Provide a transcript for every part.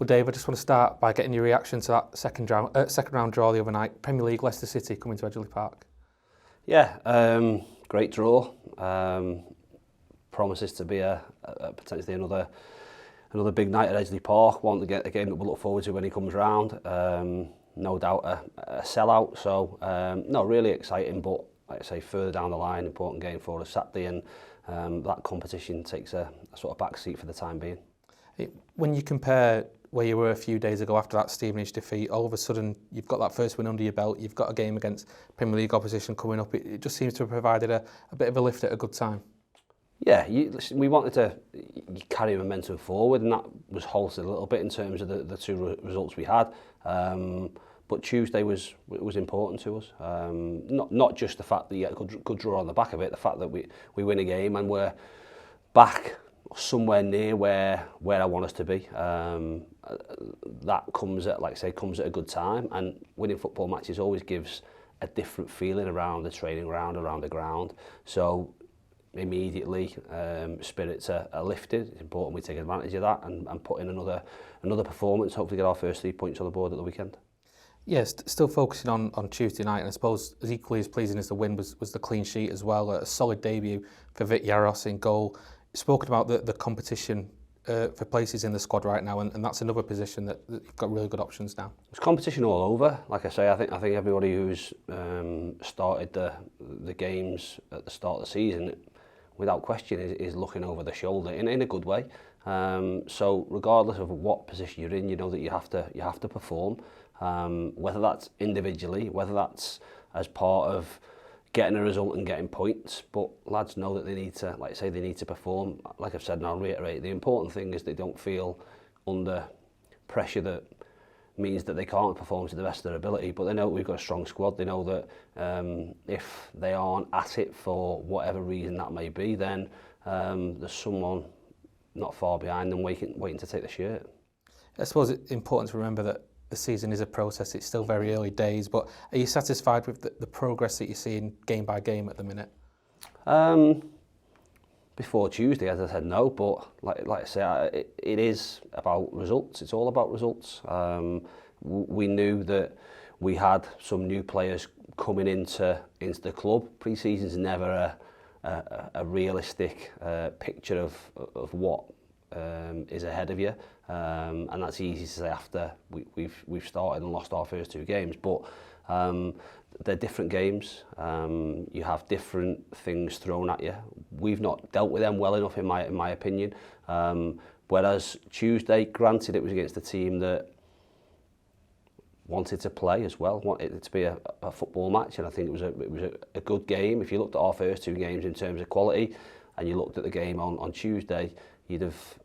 Well, Dave, I just want to start by getting your reaction to that second round draw the other night. Premier League, Leicester City coming to Edgeley Park. Yeah, great draw. Promises to be a potentially another big night at Edgeley Park. One to get a game that we'll look forward to when he comes round. No doubt a sellout. So no, really exciting. But like I say, further down the line, important game for us Saturday, and that competition takes a sort of back seat for the time being. When you compare where you were a few days ago after that Stevenage defeat, all of a sudden you've got that first win under your belt, you've got a game against Premier League opposition coming up. It just seems to have provided a bit of a lift at a good time. Yeah, we wanted to carry momentum forward, and that was halted a little bit in terms of the two results we had. But Tuesday was important to us. Not just the fact that you had a good draw on the back of it, the fact that we win a game and we're back somewhere near where I want us to be. That comes at, like I say, comes at a good time, and winning football matches always gives a different feeling around the training ground, around the ground. So immediately spirits are lifted. It's important we take advantage of that and put in another performance, hopefully get our first 3 points on the board at the weekend. Yes, still focusing on Tuesday night, and I suppose as equally as pleasing as the win was the clean sheet as well. A solid debut for Vic Yaros in goal. Spoken about the competition for places in the squad right now, and that's another position that you've got really good options now. There's competition all over. Like I say, I think everybody who's started the games at the start of the season, without question, is looking over the shoulder in a good way. So regardless of what position you're in, you know that you have to perform. Whether that's individually, whether that's as part of getting a result and getting points, but lads know that they need to, like I say, they need to perform. Like I've said, and I'll reiterate, the important thing is they don't feel under pressure that means that they can't perform to the best of their ability, but they know we've got a strong squad. They know that if they aren't at it for whatever reason that may be, then there's someone not far behind them waiting to take the shirt. I suppose it's important to remember that the season is a process. It's still very early days, but are you satisfied with the progress that you're seeing game by game at the minute? Before Tuesday, as I said, no, but like I say, it is about results. It's all about results. We knew that we had some new players coming into the club. Pre-season's never a realistic picture of what is ahead of you, and that's easy to say after we've started and lost our first two games. But they're different games. You have different things thrown at you. We've not dealt with them well enough, in my opinion. Whereas Tuesday, granted, it was against a team that wanted to play as well, wanted it to be a football match, and I think it was a good game. If you looked at our first two games in terms of quality, and you looked at the game on Tuesday, you'd have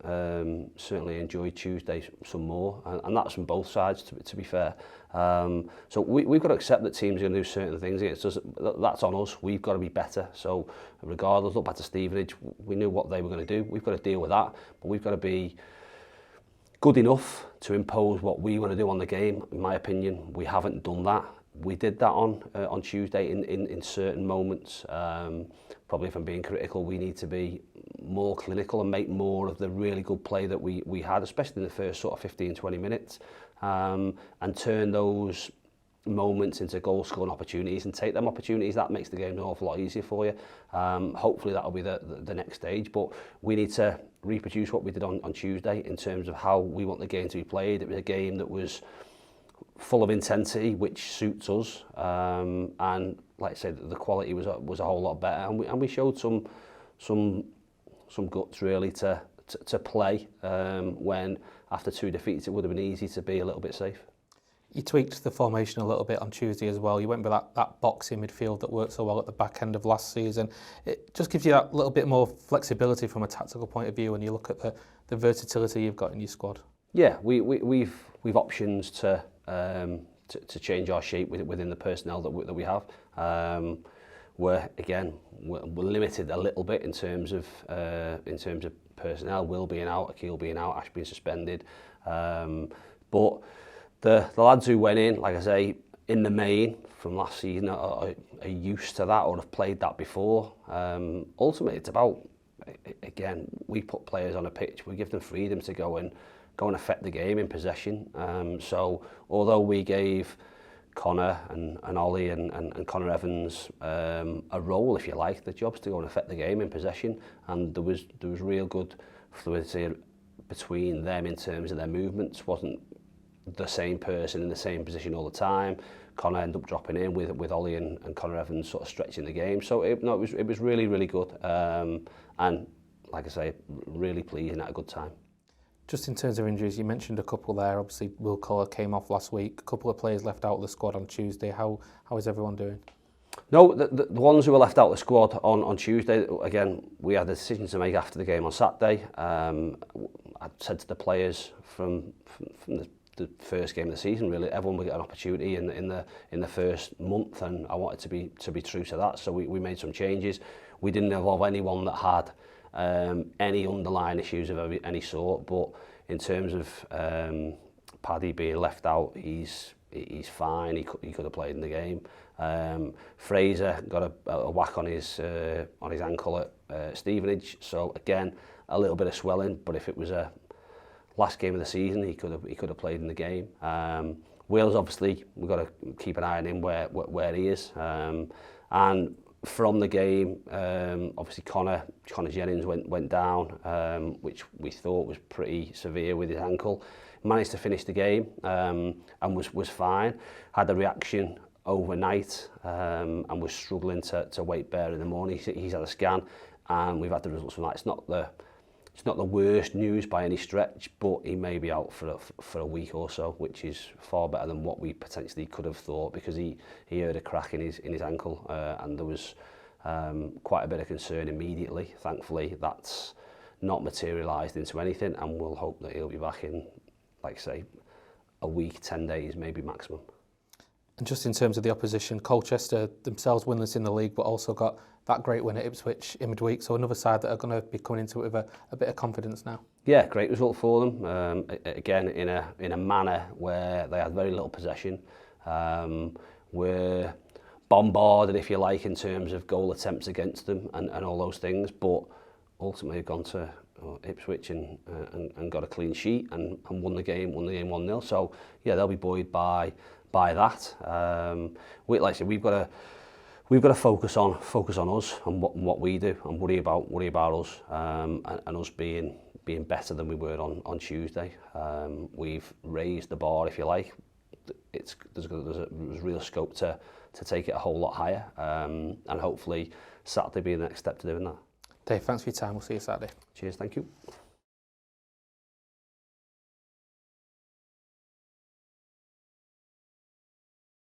certainly enjoyed Tuesday some more, and that's from both sides, to be fair. So we've got to accept that teams are going to do certain things against us. That's on us. We've got to be better. So regardless, look back to Stevenage, we knew what they were going to do. We've got to deal with that, but we've got to be good enough to impose what we want to do on the game. In my opinion, we haven't done that. We did that on Tuesday in certain moments. Probably if I'm being critical, we need to be more clinical and make more of the really good play that we had, especially in the first sort of 15-20 minutes, and turn those moments into goal-scoring opportunities and take them opportunities. That makes the game an awful lot easier for you. Hopefully that'll be the next stage, but we need to reproduce what we did on Tuesday in terms of how we want the game to be played. It was a game that was full of intensity, which suits us, and like I said, the quality was a whole lot better, and we showed some guts really to play when after two defeats it would have been easy to be a little bit safe. You tweaked the formation a little bit on Tuesday as well. You went with that boxing midfield that worked so well at the back end of last season. It just gives you that little bit more flexibility from a tactical point of view when you look at the versatility you've got in your squad. Yeah, we've options to change our shape within the personnel that we have. We're limited a little bit in terms of personnel. Will being out, Akil being out, Ash being suspended, but the lads who went in, like I say, in the main from last season are used to that or have played that before. Ultimately, it's about, again, we put players on a pitch, we give them freedom to go and go and affect the game in possession. So although we gave Connor and Ollie and Connor Evans a role, if you like, the job's to go and affect the game in possession, and there was real good fluidity between them in terms of their movements. Wasn't the same person in the same position all the time. Connor ended up dropping in with Ollie and Connor Evans sort of stretching the game. So it was really good, and like I say, really pleasing at a good time. Just in terms of injuries, you mentioned a couple there. Obviously, Will Culler came off last week. A couple of players left out of the squad on Tuesday. How is everyone doing? No, the ones who were left out of the squad on Tuesday, again, we had a decision to make after the game on Saturday. I said to the players from the first game of the season, really, everyone would get an opportunity in the first month, and I wanted to be true to that. So we made some changes. We didn't involve anyone that had any underlying issues of any sort, but in terms of Paddy being left out, he's fine. He could have played in the game. Fraser got a whack on his ankle at Stevenage, so again a little bit of swelling. But if it was a last game of the season, he could have played in the game. Wales, obviously, we've got to keep an eye on him where he is. And from the game, obviously Connor Jennings went down, which we thought was pretty severe with his ankle. Managed to finish the game and was fine. Had a reaction overnight and was struggling to weight bear in the morning. He's had a scan and we've had the results from that. It's not the worst news by any stretch, but he may be out for a week or so, which is far better than what we potentially could have thought, because he heard a crack in his ankle and there was quite a bit of concern immediately. Thankfully, that's not materialised into anything, and we'll hope that he'll be back in, like I say, a week, 10 days, maybe maximum. And just in terms of the opposition, Colchester themselves winless in the league, but also got that great win at Ipswich in midweek. So another side that are going to be coming into it with a bit of confidence now. Yeah, great result for them. Again, in a manner where they had very little possession. Were bombarded, if you like, in terms of goal attempts against them and all those things. But ultimately, gone to Ipswich and got a clean sheet and won the game 1-0. So yeah, they'll be buoyed by that. Like I said, we've got to focus on us and what we do, and worry about us and us being better than we were on Tuesday. We've raised the bar, if you like. There's real scope to take it a whole lot higher, and hopefully Saturday be the next step to doing that. Dave, thanks for your time. We'll see you Saturday. Cheers, thank you.